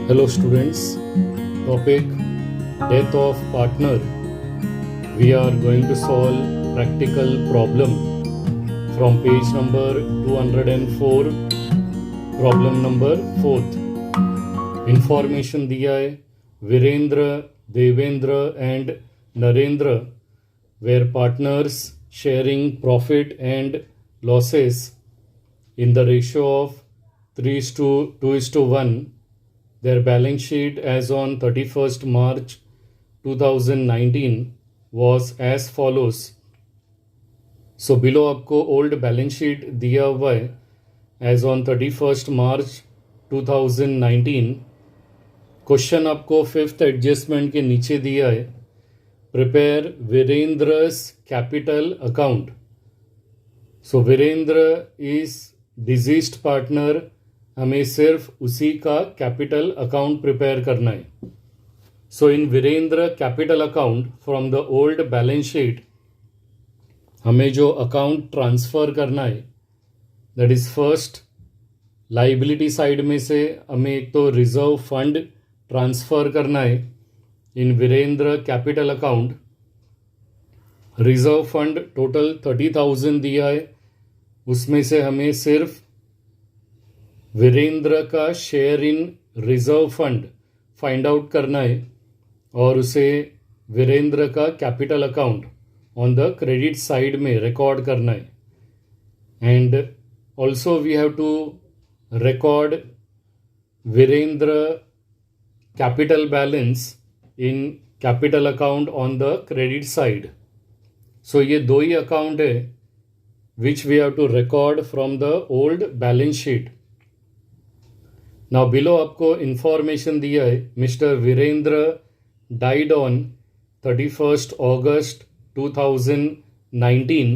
Hello students, topic death of partner. We are going to solve practical problem from page number 204, problem number 4th. Information दिया है Virendra, Devendra and Narendra were partners sharing profit and losses in the ratio of 3:2:1. Their balance sheet as on 31st March 2019 was as follows. So below आपको old balance sheet दिया हुआ है as on 31st March 2019. Question आपको fifth adjustment के नीचे दिया है. Prepare Virendra's capital account. So Virendra is deceased partner. हमें सिर्फ उसी का कैपिटल अकाउंट प्रिपेयर करना है. So in Virendra capital account from the old balance sheet हमें जो अकाउंट ट्रांसफ़र करना है that is first liability side में से हमें एक तो रिजर्व फंड ट्रांसफ़र करना है in Virendra capital account. Reserve fund total 30,000 दिया है. उसमें से हमें सिर्फ वीरेंद्र का share in reserve fund find out करना है और उसे वीरेंद्र का capital account on the credit side में रिकॉर्ड करना है. And also we have to record Virendra capital balance in capital account on the credit side. So ये दो ही अकाउंट है which we have to record from the old balance sheet. Now below आपको information दिया है mister Virendra died on 31st August 2019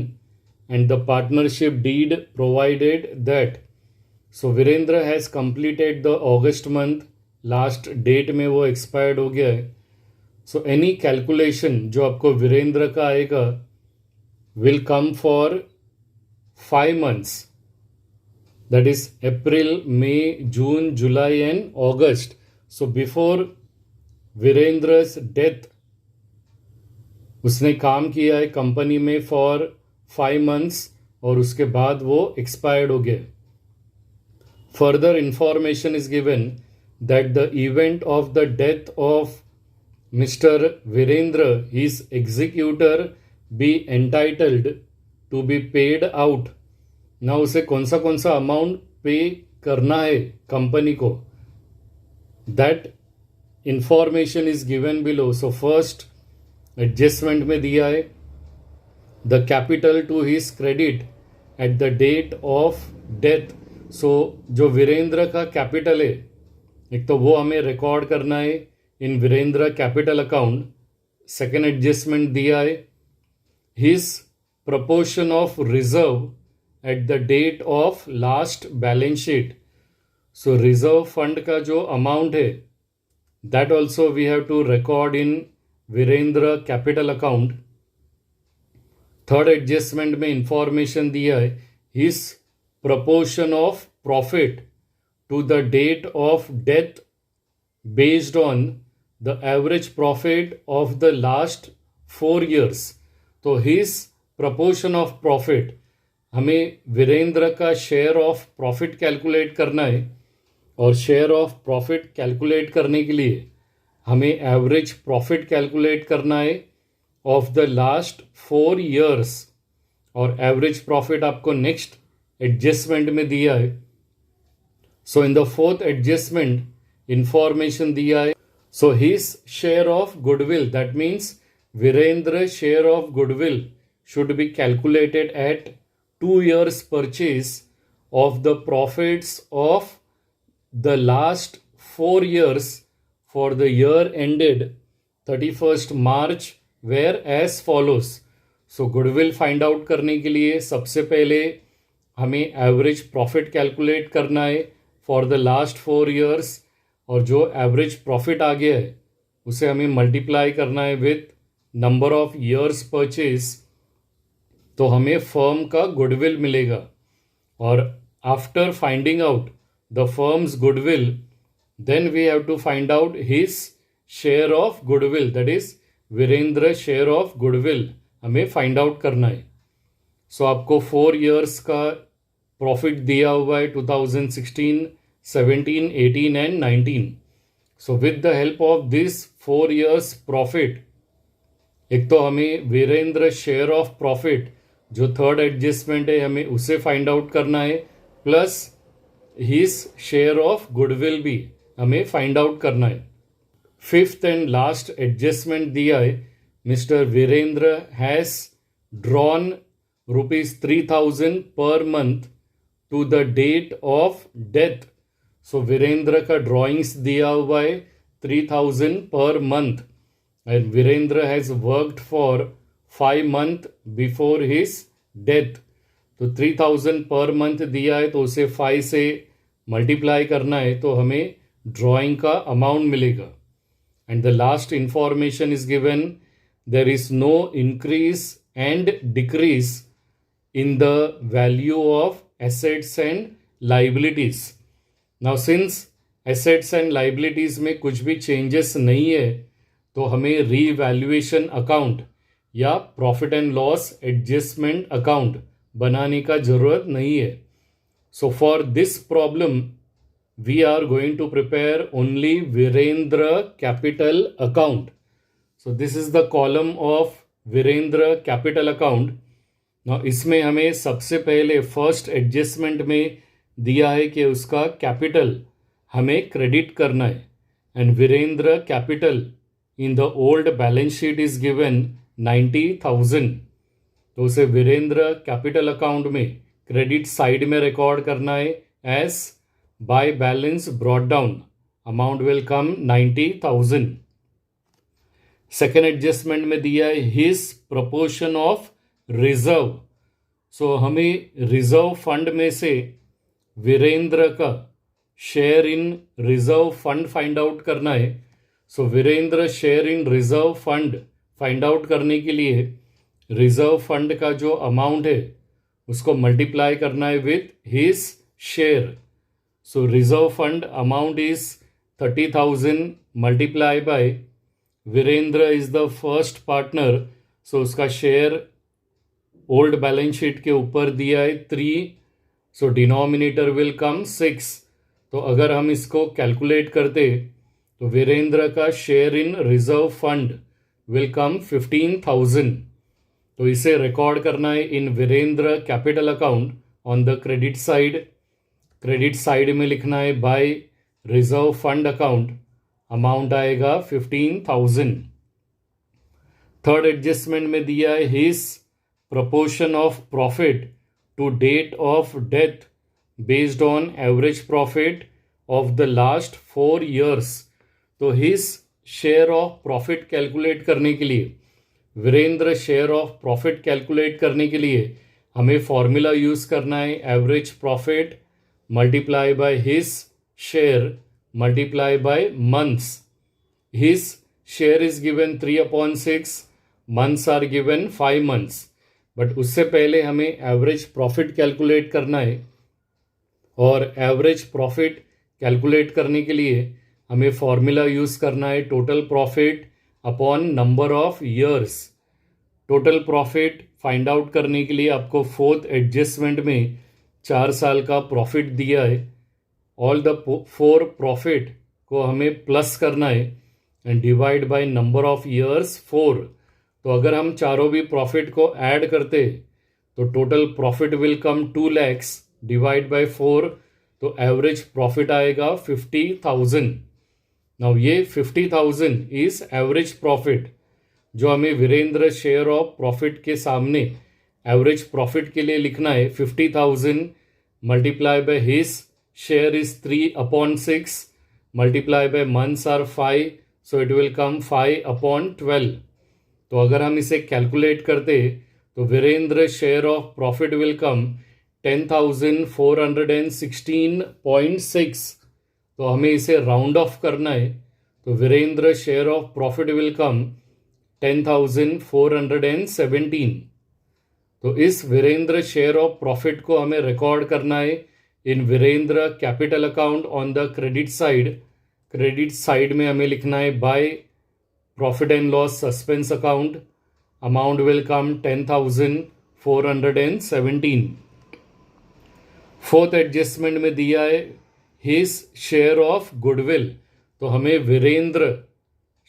and the partnership deed provided that. So Virendra has completed the August month. Last date में वो expired हो गया है. So any calculation जो आपको वीरेंद्र का आएगा will come for 5 months. That is April, May, June, July and August. So before वीरेंद्र's death उसने काम किया है कंपनी में फॉर 5 months और उसके बाद वो एक्सपायर्ड हो गया. Further information is given that the event of the death of Mr. Virendra, his executor, be entitled to be paid out. ना उसे कौन सा अमाउंट पे करना है कंपनी को, that information is given below. So first adjustment में दिया है the capital to his credit at the date of death. So जो वीरेंद्र का कैपिटल है एक तो वो हमें रिकॉर्ड करना है in Virendra capital account. Second adjustment दिया है his proportion of reserve at the date of last balance sheet. So reserve fund का जो अमाउंट है that also we have to record in Virendra capital account. Third adjustment में information दिया है his proportion of profit to the date of death based on the average profit of the last 4 years. तो his proportion of profit हमें वीरेंद्र का share of profit calculate करना है और share of profit calculate करने के लिए हमें एवरेज प्रॉफिट कैलकुलेट करना है ऑफ द लास्ट 4 years और एवरेज प्रॉफिट आपको नेक्स्ट एडजस्टमेंट में दिया है. So in the fourth adjustment, information दिया है. So his share of goodwill, that means Virendra's share of goodwill should be calculated at 2 years purchase of the profits of the last 4 years for the year ended 31st March were as follows. So goodwill find out करने के लिए सबसे पहले हमें average profit calculate करना है for the last 4 years और जो एवरेज प्रॉफिट आ गया है उसे हमें मल्टीप्लाई करना है with number of years purchase. तो हमें फर्म का गुडविल मिलेगा और after finding out the firm's goodwill, Then we have to find out his share of goodwill, that is Virendra share of goodwill हमें फाइंड आउट करना है. सो आपको 4 years का प्रॉफिट दिया हुआ है 2016, 17, 18 and 19. So with the help of this 4 years profit, एक तो हमें वीरेंद्र शेयर ऑफ प्रॉफिट जो थर्ड एडजस्टमेंट है हमें उसे फाइंड आउट करना है, plus his share of goodwill भी हमें फाइंड आउट करना है. फिफ्थ एंड लास्ट एडजस्टमेंट दिया है, mister Virendra has drawn ₹3,000 per month to the date of death. So Virendra का ड्रॉइंग्स दिया हुआ है 3,000 per month and Virendra has worked for 5 months before his death. तो 3,000 पर मंथ दिया है तो उसे 5 से मल्टीप्लाई करना है तो हमें ड्राइंग का अमाउंट मिलेगा. And the last information is given, there is no increase and decrease in the value of assets and liabilities. Now since assets and liabilities में कुछ भी changes नहीं है तो हमें revaluation account या profit and loss adjustment account बनाने का ज़रूरत नहीं है. So for this problem we are going to prepare only Virendra capital account. So this is the column of Virendra capital account. Now इसमें हमें सबसे पहले फर्स्ट एडजस्टमेंट में दिया है कि उसका कैपिटल हमें क्रेडिट करना है and Virendra capital in the old balance sheet is given 90,000. तो उसे वीरेंद्र कैपिटल अकाउंट में क्रेडिट साइड में रिकॉर्ड करना है as by balance brought down. Amount will come 90,000. Second adjustment में दिया है his proportion of reserve. So हमें रिजर्व फंड में से वीरेंद्र का share in reserve fund find out करना है. So Virendra share in reserve fund find out करने के लिए रिजर्व फंड का जो अमाउंट है उसको मल्टीप्लाई करना है with his share. So reserve fund amount is 30,000 multiplied by Virendra is the first partner. So उसका शेयर ओल्ड बैलेंस शीट के ऊपर दिया है 3. So denominator will come 6. तो अगर हम इसको कैलकुलेट करते तो वीरेंद्र का share in reserve fund will come 15,000. तो इसे रिकॉर्ड करना है in Virendra capital account on the credit side. Credit side में लिखना है by reserve fund account, amount आएगा 15,000. थर्ड एडजस्टमेंट में दिया है his proportion of profit to date of death based on average profit of the last 4 years. तो his share of profit calculate करने के लिए, Virendra share of profit calculate करने के लिए हमें फॉर्मूला यूज करना है average profit multiply by his share multiply by months. His share is given 3/6, months are given 5 months. But उससे पहले हमें एवरेज प्रॉफिट कैलकुलेट करना है और एवरेज प्रॉफिट कैलकुलेट करने के लिए हमें फॉर्मूला यूज़ करना है total profit upon number of years. Total profit find out करने के लिए आपको फोर्थ एडजस्टमेंट में 4 साल का प्रॉफिट दिया है. ऑल द 4 प्रॉफिट को हमें प्लस करना है and divide by number of years 4. तो अगर हम चारों भी प्रॉफिट को ऐड करते तो total profit will come 2 lakhs divide by 4. तो एवरेज प्रॉफिट आएगा 50,000. नाउ ये 50,000 इज एवरेज प्रॉफिट जो हमें वीरेंद्र शेयर ऑफ प्रॉफिट के सामने एवरेज प्रॉफिट के लिए लिखना है 50,000 multiply by his share is 3/6 multiply by months are 5. So it will come 5/12. तो अगर हम इसे कैलकुलेट करते तो Virendra share of profit will come 10,416.6. तो हमें इसे राउंड ऑफ करना है तो Virendra share of profit will come 10,417. तो इस वीरेंद्र शेयर ऑफ प्रॉफिट को हमें रिकॉर्ड करना है in Virendra capital account on the credit side credit side में हमें लिखना है by profit and loss suspense account, amount will come 10,417। Fourth adjustment में दिया है हिज शेयर ऑफ गुडविल, तो हमें Virendra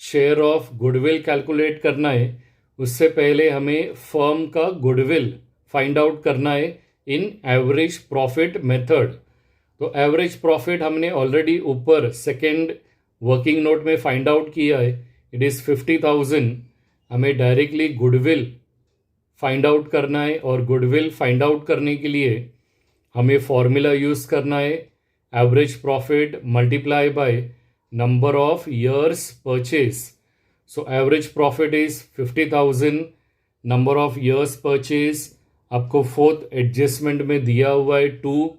share of goodwill calculate करना है। उससे पहले हमें फर्म का गुडविल फाइंड आउट करना है इन एवरेज प्रॉफिट मेथड। तो एवरेज प्रॉफिट हमने ऑलरेडी ऊपर सेकेंड वर्किंग नोट में फाइंड आउट किया है, इट इज़ 50,000। हमें डायरेक्टली गुडविल फाइंड आउट करना है और गुडविल फाइंड आउट करने के लिए हमें फॉर्मूला यूज़ करना है average profit multiply by number of years purchase. So average profit is 50,000, number of years purchase आपको फोर्थ एडजस्टमेंट में दिया हुआ है 2।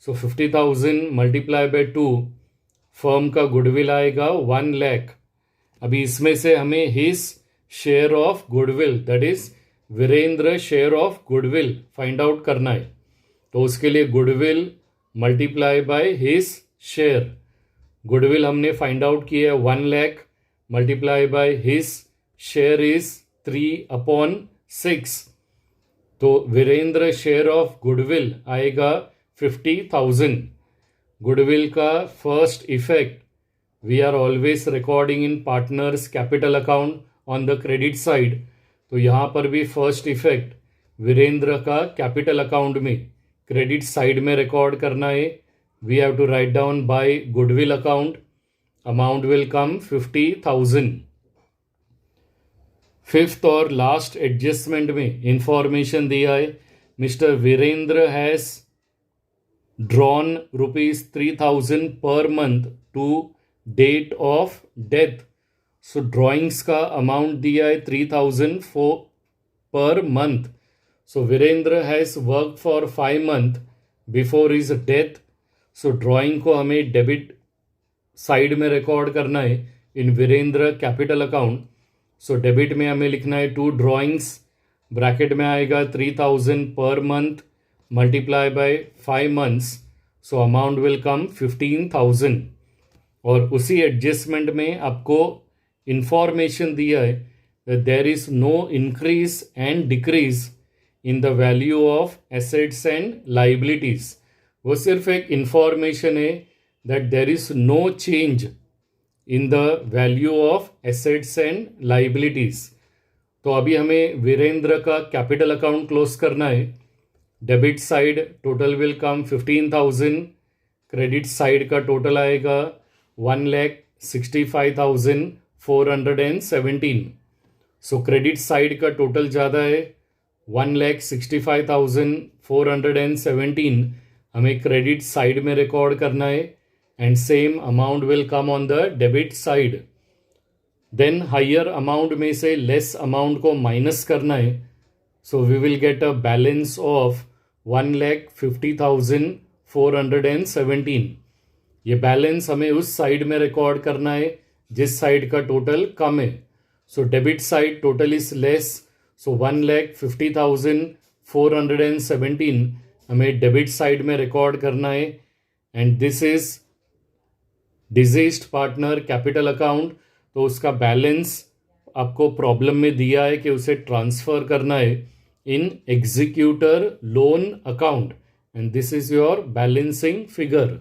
सो 50,000 मल्टीप्लाई बाय 2, फर्म का गुडविल आएगा 1 लाख। अभी इसमें से हमें his share of goodwill that is Virendra share of goodwill find out करना है। तो उसके लिए goodwill multiply by his share, goodwill हमने फाइंड आउट किया है 1 lakh multiply by his share is 3/6। तो वीरेंद्र शेयर ऑफ गुडविल आएगा 50,000। गुडविल का first effect we are always recording in partners capital account on the credit side, तो यहाँ पर भी फर्स्ट इफेक्ट वीरेंद्र का कैपिटल अकाउंट में क्रेडिट साइड में रिकॉर्ड करना है। We have to write down by goodwill account, amount will come 50,000। Fifth और लास्ट एडजस्टमेंट में इंफॉर्मेशन दिया है mister Virendra has drawn ₹3,000 per month to date of death. So drawings का amount दिया है 3,000 per month. So Virendra has work for 5 month before his death. So drawing को हमें debit side में रिकॉर्ड करना है in Virendra capital account. So debit में हमें लिखना है 2 ड्रॉइंग्स, ब्रैकेट में आएगा 3,000 per month multiply by 5 months, so amount will come 15,000। और उसी एडजस्टमेंट में आपको इंफॉर्मेशन दिया है there is no increase and decrease in the value of assets and liabilities. वो सिर्फ एक इंफॉर्मेशन है that there is no change in the value of assets and liabilities. तो अभी हमें वीरेंद्र का कैपिटल अकाउंट क्लोज करना है। Debit side total will come 15,000, credit side का टोटल आएगा 1,65,417। सो क्रेडिट साइड का टोटल ज़्यादा है 1,65,417, हमें क्रेडिट साइड में रिकॉर्ड करना है and same amount will come on the debit side. Then higher amount में से लेस अमाउंट को माइनस करना है। So we will get a balance of 1,50,417। ये बैलेंस हमें उस साइड में रिकॉर्ड करना है जिस साइड का टोटल कम है। So debit side total is less, so 1,50,417 हमें डेबिट साइड में रिकॉर्ड करना है and this is deceased partner capital account. तो उसका बैलेंस आपको प्रॉब्लम में दिया है कि उसे ट्रांसफ़र करना है in executor loan account and this is your balancing figure.